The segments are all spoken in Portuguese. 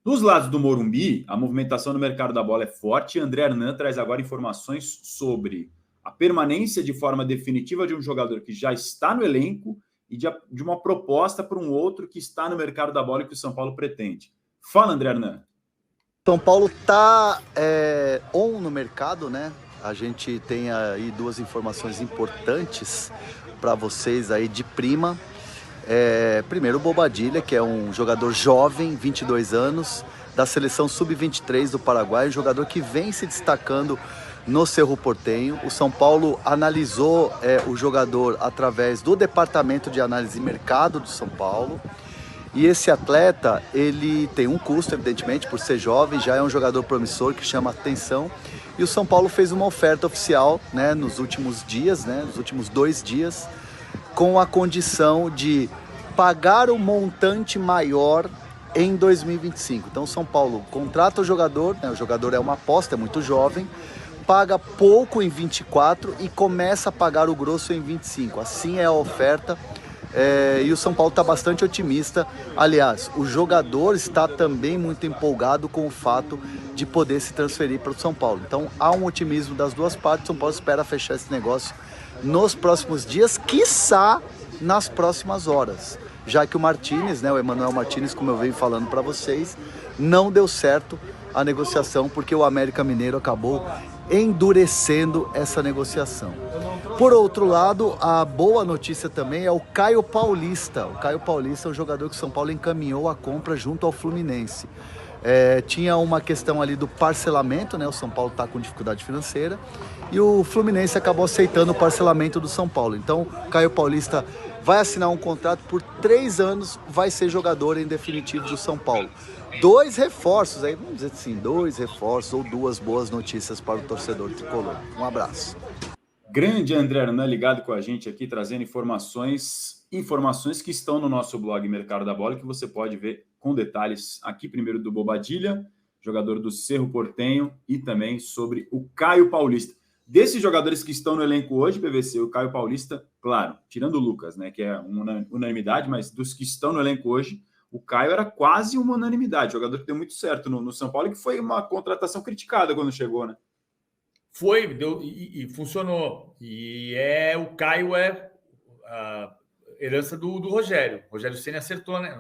Dos lados do Morumbi, a movimentação no mercado da bola é forte. André Hernan traz agora informações sobre a permanência de forma definitiva de um jogador que já está no elenco e de uma proposta para um outro que está no mercado da bola e que o São Paulo pretende. Fala, André Hernan. São Paulo está on no mercado, né? A gente tem aí duas informações importantes para vocês aí de prima. Primeiro o Bobadilla, que é um jogador jovem, 22 anos, da seleção sub-23 do Paraguai, um jogador que vem se destacando no Cerro Porteño. O São Paulo analisou o jogador através do Departamento de Análise e Mercado do São Paulo. E esse atleta, ele tem um custo, evidentemente, por ser jovem, já é um jogador promissor que chama atenção. E o São Paulo fez uma oferta oficial, né, nos últimos dias, né, nos últimos 2 dias, com a condição de pagar o montante maior em 2025. Então o São Paulo contrata o jogador, né, o jogador é uma aposta, é muito jovem, paga pouco em 24 e começa a pagar o grosso em 25. Assim é a oferta. E o São Paulo está bastante otimista. Aliás, o jogador está também muito empolgado com o fato de poder se transferir para o São Paulo. Então há um otimismo das duas partes. O São Paulo espera fechar esse negócio nos próximos dias, quiçá nas próximas horas, já que o Martínez, né, o Emmanuel Martínez, como eu venho falando para vocês, não deu certo a negociação porque o América Mineiro acabou endurecendo essa negociação. Por outro lado, a boa notícia também é o Caio Paulista. O Caio Paulista é um jogador que o São Paulo encaminhou a compra junto ao Fluminense. Tinha uma questão ali do parcelamento, né? O São Paulo está com dificuldade financeira e o Fluminense acabou aceitando o parcelamento do São Paulo. Então, o Caio Paulista vai assinar um contrato por 3 anos, vai ser jogador em definitivo do São Paulo. 2 reforços, aí vamos dizer assim, 2 reforços ou 2 boas notícias para o torcedor tricolor. Um abraço. Grande André Hernan ligado com a gente aqui, trazendo informações que estão no nosso blog Mercado da Bola, que você pode ver com detalhes aqui, primeiro do Bobadilla, jogador do Cerro Porteño, e também sobre o Caio Paulista. Desses jogadores que estão no elenco hoje, PVC, o Caio Paulista, claro, tirando o Lucas, né, que é uma unanimidade, mas dos que estão no elenco hoje, o Caio era quase uma unanimidade, jogador que deu muito certo no São Paulo, que foi uma contratação criticada quando chegou, né? Foi, deu, e funcionou. E o Caio é a herança do Rogério. O Rogério Ceni acertou, né?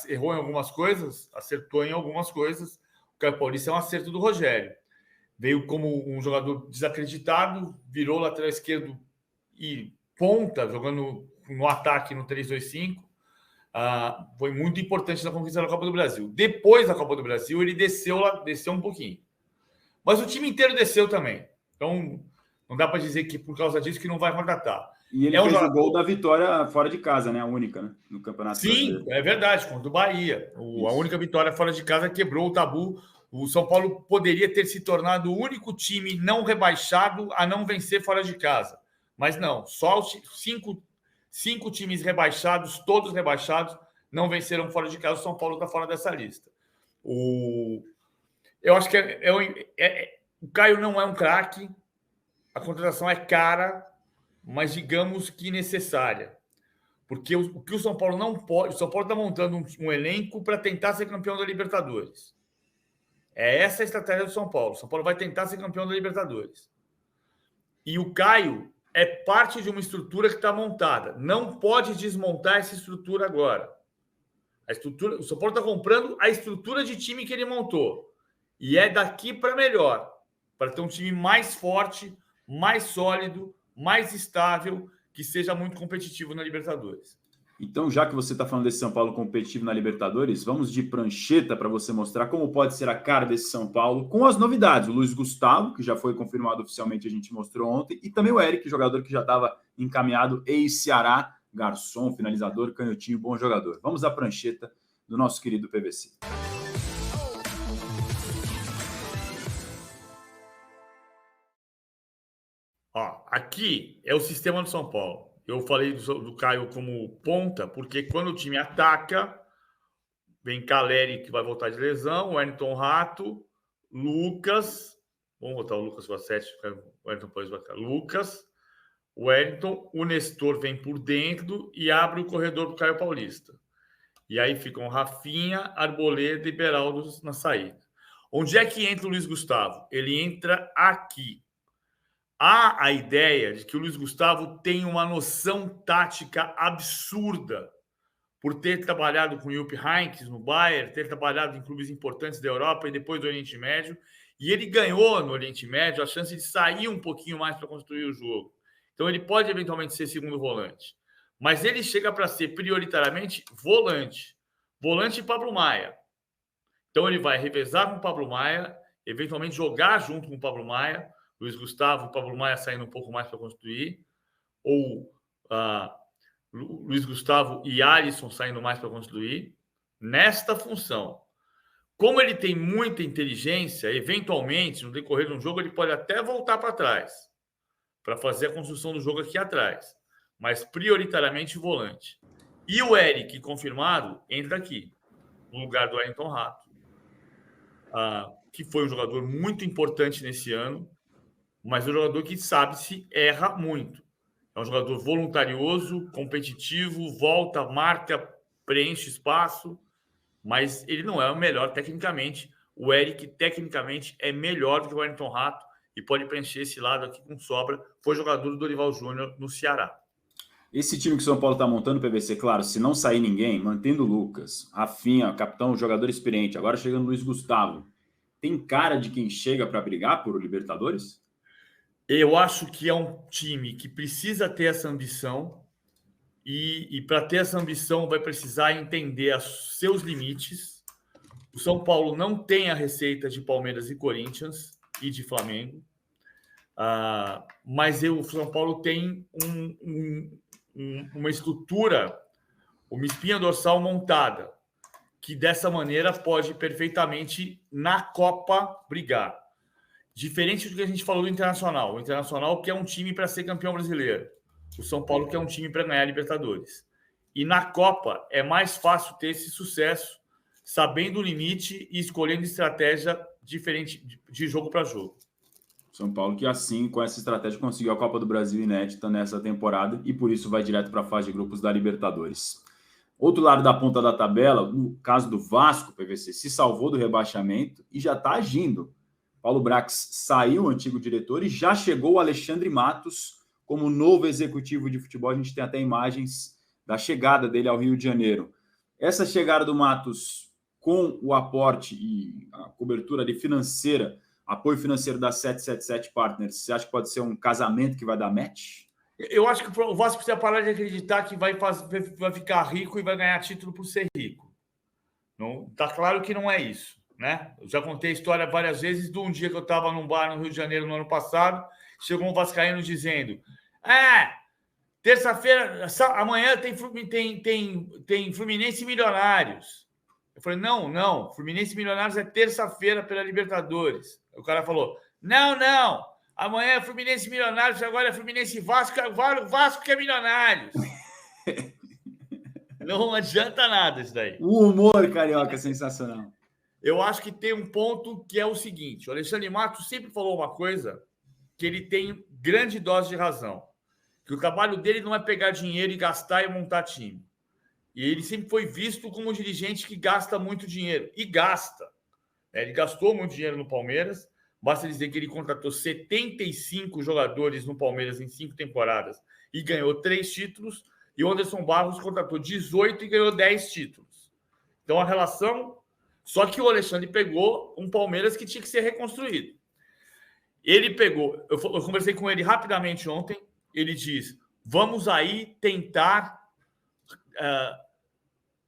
Errou em algumas coisas, acertou em algumas coisas. O Caio Paulista é um acerto do Rogério. Veio como um jogador desacreditado, virou lateral esquerdo e ponta, jogando no ataque no 3-2-5. Foi muito importante na conquista da Copa do Brasil. Depois da Copa do Brasil, ele desceu um pouquinho. Mas o time inteiro desceu também. Então, não dá para dizer que por causa disso que não vai contratar. E ele fez o gol da vitória fora de casa, né? A única, né? No Campeonato Brasileiro. Sim, é verdade, contra o Bahia. A única vitória fora de casa quebrou o tabu. O São Paulo poderia ter se tornado o único time não rebaixado a não vencer fora de casa. Mas não, só os 5 times rebaixados, todos rebaixados, não venceram fora de casa. O São Paulo está fora dessa lista. Eu acho que o Caio não é um craque, a contratação é cara, mas digamos que necessária. Porque o que o São Paulo não pode... O São Paulo está montando um elenco para tentar ser campeão da Libertadores. É essa a estratégia do São Paulo. O São Paulo vai tentar ser campeão da Libertadores. E o Caio é parte de uma estrutura que está montada. Não pode desmontar essa estrutura agora. O São Paulo está comprando a estrutura de time que ele montou. E é daqui para melhor, para ter um time mais forte, mais sólido, mais estável, que seja muito competitivo na Libertadores. Então, já que você está falando desse São Paulo competitivo na Libertadores, vamos de prancheta para você mostrar como pode ser a cara desse São Paulo com as novidades. O Luiz Gustavo, que já foi confirmado oficialmente, a gente mostrou ontem, e também o Eric, jogador que já estava encaminhado, ex-Ceará, garçom, finalizador, canhotinho, bom jogador. Vamos à prancheta do nosso querido PVC. Aqui é o sistema do São Paulo. Eu falei do Caio como ponta, porque quando o time ataca, vem Caleri, que vai voltar de lesão, Wellington Rato, Lucas, vamos botar o Lucas com a 7, o Wellington depois vai ficar Lucas, Wellington, o Nestor vem por dentro e abre o corredor do Caio Paulista. E aí ficam Rafinha, Arboleda e Beraldo na saída. Onde é que entra o Luiz Gustavo? Ele entra aqui. Há a ideia de que o Luiz Gustavo tem uma noção tática absurda por ter trabalhado com o Jupp Heynckes no Bayern, ter trabalhado em clubes importantes da Europa e depois do Oriente Médio. E ele ganhou no Oriente Médio a chance de sair um pouquinho mais para construir o jogo. Então ele pode eventualmente ser segundo volante. Mas ele chega para ser prioritariamente volante. Volante e Pablo Maia. Então ele vai revezar com o Pablo Maia, eventualmente jogar junto com o Pablo Maia, Luiz Gustavo e Pablo Maia saindo um pouco mais para construir, ou Luiz Gustavo e Alisson saindo mais para construir, nesta função. Como ele tem muita inteligência, eventualmente, no decorrer de um jogo, ele pode até voltar para trás, para fazer a construção do jogo aqui atrás, mas prioritariamente volante. E o Eric, confirmado, entra aqui, no lugar do Wellington Rato, que foi um jogador muito importante nesse ano, mas um jogador que sabe se erra muito. É um jogador voluntarioso, competitivo, volta, marca, preenche espaço, mas ele não é o melhor tecnicamente. O Eric, tecnicamente, é melhor do que o Wellington Rato e pode preencher esse lado aqui com sobra. Foi jogador do Dorival Júnior no Ceará. Esse time que o São Paulo está montando, PVC, claro, se não sair ninguém, mantendo o Lucas, Rafinha, capitão, jogador experiente, agora chegando o Luiz Gustavo, tem cara de quem chega para brigar por Libertadores? Eu acho que é um time que precisa ter essa ambição e para ter essa ambição vai precisar entender os seus limites. O São Paulo não tem a receita de Palmeiras e Corinthians e de Flamengo, mas o São Paulo tem uma estrutura, uma espinha dorsal montada, que dessa maneira pode perfeitamente na Copa brigar. Diferente do que a gente falou do Internacional. O Internacional quer um time para ser campeão brasileiro. O São Paulo quer um time para ganhar a Libertadores. E na Copa é mais fácil ter esse sucesso, sabendo o limite e escolhendo estratégia diferente de jogo para jogo. São Paulo que assim, com essa estratégia, conseguiu a Copa do Brasil inédita nessa temporada e por isso vai direto para a fase de grupos da Libertadores. Outro lado da ponta da tabela, no caso do Vasco, PVC, se salvou do rebaixamento e já está agindo. Paulo Brax saiu, o antigo diretor, e já chegou o Alexandre Matos como novo executivo de futebol. A gente tem até imagens da chegada dele ao Rio de Janeiro. Essa chegada do Matos com o aporte e a cobertura ali financeira, apoio financeiro da 777 Partners, você acha que pode ser um casamento que vai dar match? Eu acho que o Vasco precisa parar de acreditar que vai ficar rico e vai ganhar título por ser rico. Não, tá claro que não é isso, né? Eu já contei a história várias vezes de um dia que eu estava num bar no Rio de Janeiro no ano passado, chegou um vascaíno dizendo: terça-feira, amanhã tem Fluminense e Milionários. Eu falei: não, Fluminense e Milionários é terça-feira pela Libertadores. O cara falou: não, amanhã é Fluminense e Milionários, agora é Fluminense e Vasco, Vasco que é Milionários. Não adianta nada isso daí. O humor carioca é sensacional. Eu acho que tem um ponto que é o seguinte: o Alexandre Matos sempre falou uma coisa que ele tem grande dose de razão, que o trabalho dele não é pegar dinheiro e gastar e montar time. E ele sempre foi visto como um dirigente que gasta muito dinheiro. E gasta. Ele gastou muito dinheiro no Palmeiras. Basta dizer que ele contratou 75 jogadores no Palmeiras em 5 temporadas e ganhou 3 títulos. E o Anderson Barros contratou 18 e ganhou 10 títulos. Então, a relação... Só que o Alexandre pegou um Palmeiras que tinha que ser reconstruído. Ele pegou... Eu conversei com ele rapidamente ontem. Ele diz: vamos aí tentar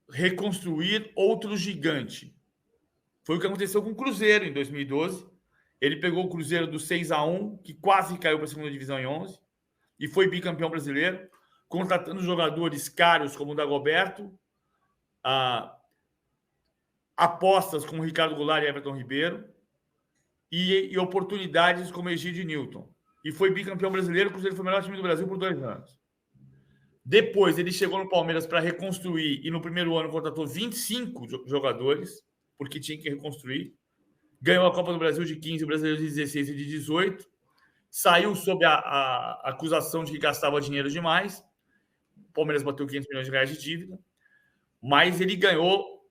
reconstruir outro gigante. Foi o que aconteceu com o Cruzeiro em 2012. Ele pegou o Cruzeiro do 6-1, que quase caiu para a segunda divisão em 11, e foi bicampeão brasileiro, contratando jogadores caros como o Dagoberto, apostas como Ricardo Goulart e Everton Ribeiro, e oportunidades como Egídio Newton. E foi bicampeão brasileiro. O Cruzeiro foi o melhor time do Brasil por 2 anos. Depois, ele chegou no Palmeiras para reconstruir e no primeiro ano contratou 25 jogadores, porque tinha que reconstruir. Ganhou a Copa do Brasil de 15, o Brasileiro de 16 e de 18. Saiu sob a acusação de que gastava dinheiro demais. O Palmeiras bateu 500 milhões de reais de dívida. mas ele ganhou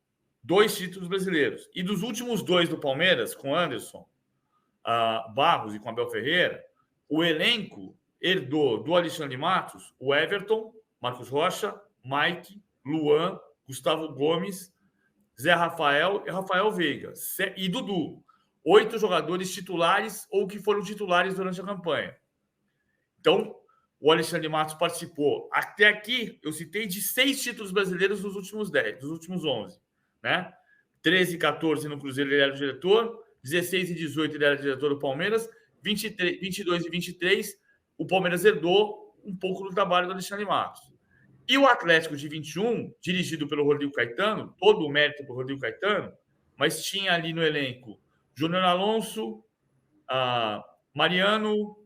2 títulos brasileiros. E dos últimos 2 do Palmeiras, com Anderson Barros e com Abel Ferreira, o elenco herdou do Alexandre Matos o Everton, Marcos Rocha, Mike, Luan, Gustavo Gomes, Zé Rafael e Rafael Veiga. E Dudu. 8 jogadores titulares ou que foram titulares durante a campanha. Então, o Alexandre Matos participou. Até aqui, eu citei de 6 títulos brasileiros dos últimos 10, dos últimos 11. Né? 13 e 14 no Cruzeiro ele era o diretor, 16 e 18 ele era diretor do Palmeiras, 22 e 23 o Palmeiras herdou um pouco do trabalho do Alexandre Matos. E o Atlético de 21, dirigido pelo Rodrigo Caetano, todo o mérito para o Rodrigo Caetano, mas tinha ali no elenco Júnior Alonso, Mariano,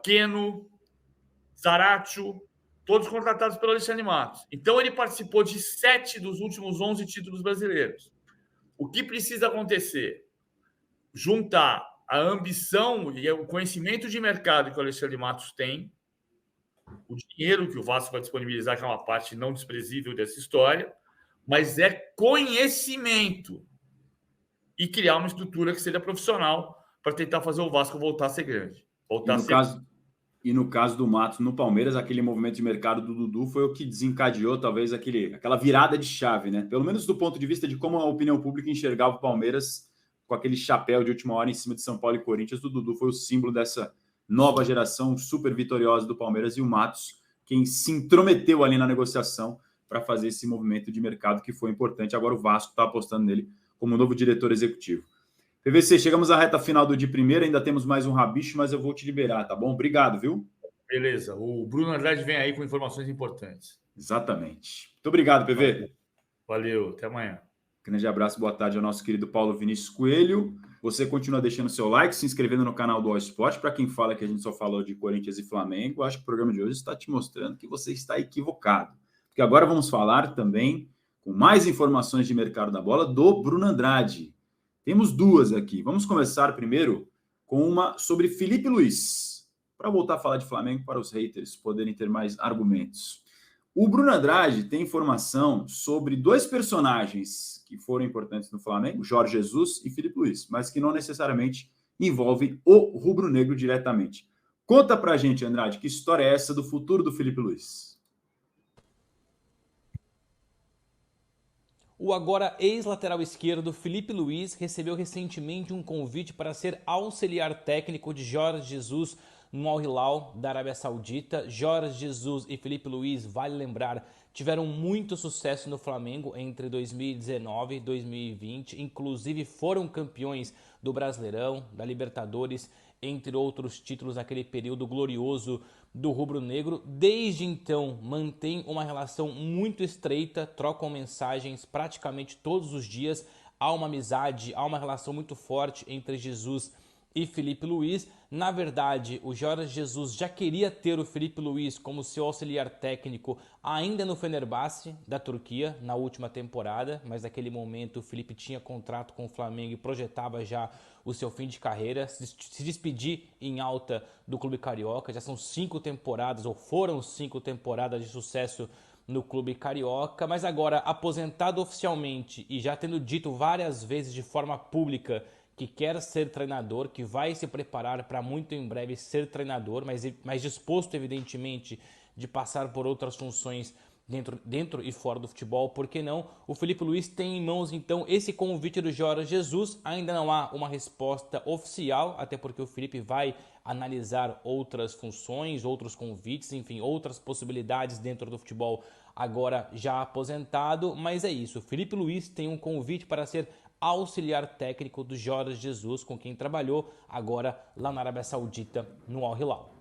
Keno, Zaratio, todos contratados pelo Alexandre Matos. Então, ele participou de 7 dos últimos 11 títulos brasileiros. O que precisa acontecer? Juntar a ambição e o conhecimento de mercado que o Alexandre Matos tem, o dinheiro que o Vasco vai disponibilizar, que é uma parte não desprezível dessa história, mas é conhecimento e criar uma estrutura que seja profissional para tentar fazer o Vasco voltar a ser grande. E no caso do Matos no Palmeiras, aquele movimento de mercado do Dudu foi o que desencadeou talvez aquela virada de chave, né? Pelo menos do ponto de vista de como a opinião pública enxergava o Palmeiras com aquele chapéu de última hora em cima de São Paulo e Corinthians. O Dudu foi o símbolo dessa nova geração super vitoriosa do Palmeiras, e o Matos quem se intrometeu ali na negociação para fazer esse movimento de mercado que foi importante. Agora o Vasco está apostando nele como novo diretor executivo. PVC, chegamos à reta final do de primeira, ainda temos mais um rabicho, mas eu vou te liberar, tá bom? Obrigado, viu? Beleza, o Bruno Andrade vem aí com informações importantes. Exatamente. Muito obrigado, PV. Valeu, até amanhã. Grande abraço, boa tarde ao nosso querido Paulo Vinícius Coelho. Você continua deixando seu like, se inscrevendo no canal do All Sport. Para quem fala que a gente só falou de Corinthians e Flamengo, acho que o programa de hoje está te mostrando que você está equivocado. Porque agora vamos falar também, com mais informações de mercado da bola, do Bruno Andrade. Temos 2 aqui. Vamos começar primeiro com uma sobre Felipe Luiz, para voltar a falar de Flamengo para os haters poderem ter mais argumentos. O Bruno Andrade tem informação sobre 2 personagens que foram importantes no Flamengo, Jorge Jesus e Felipe Luiz, mas que não necessariamente envolvem o rubro-negro diretamente. Conta pra gente, Andrade, que história é essa do futuro do Felipe Luiz? O agora ex-lateral esquerdo Felipe Luiz recebeu recentemente um convite para ser auxiliar técnico de Jorge Jesus no Al Hilal da Arábia Saudita. Jorge Jesus e Felipe Luiz, vale lembrar, tiveram muito sucesso no Flamengo entre 2019 e 2020, inclusive foram campeões do Brasileirão, da Libertadores, entre outros títulos naquele período glorioso do rubro-negro. Desde então, mantém uma relação muito estreita, trocam mensagens praticamente todos os dias, há uma amizade, há uma relação muito forte entre Jesus e Felipe Luiz. Na verdade, o Jorge Jesus já queria ter o Felipe Luiz como seu auxiliar técnico ainda no Fenerbahçe da Turquia, na última temporada, mas naquele momento o Felipe tinha contrato com o Flamengo e projetava já o seu fim de carreira, se despedir em alta do clube carioca. Já são 5 temporadas, ou foram 5 temporadas de sucesso no clube carioca, mas agora aposentado oficialmente e já tendo dito várias vezes de forma pública que quer ser treinador, que vai se preparar para muito em breve ser treinador, mas disposto, evidentemente, de passar por outras funções dentro e fora do futebol, por que não? O Felipe Luiz tem em mãos, então, esse convite do Jorge Jesus. Ainda não há uma resposta oficial, até porque o Felipe vai analisar outras funções, outros convites, enfim, outras possibilidades dentro do futebol, agora já aposentado, mas é isso. O Felipe Luiz tem um convite para ser auxiliar técnico do Jorge Jesus, com quem trabalhou agora lá na Arábia Saudita, no Al Hilal.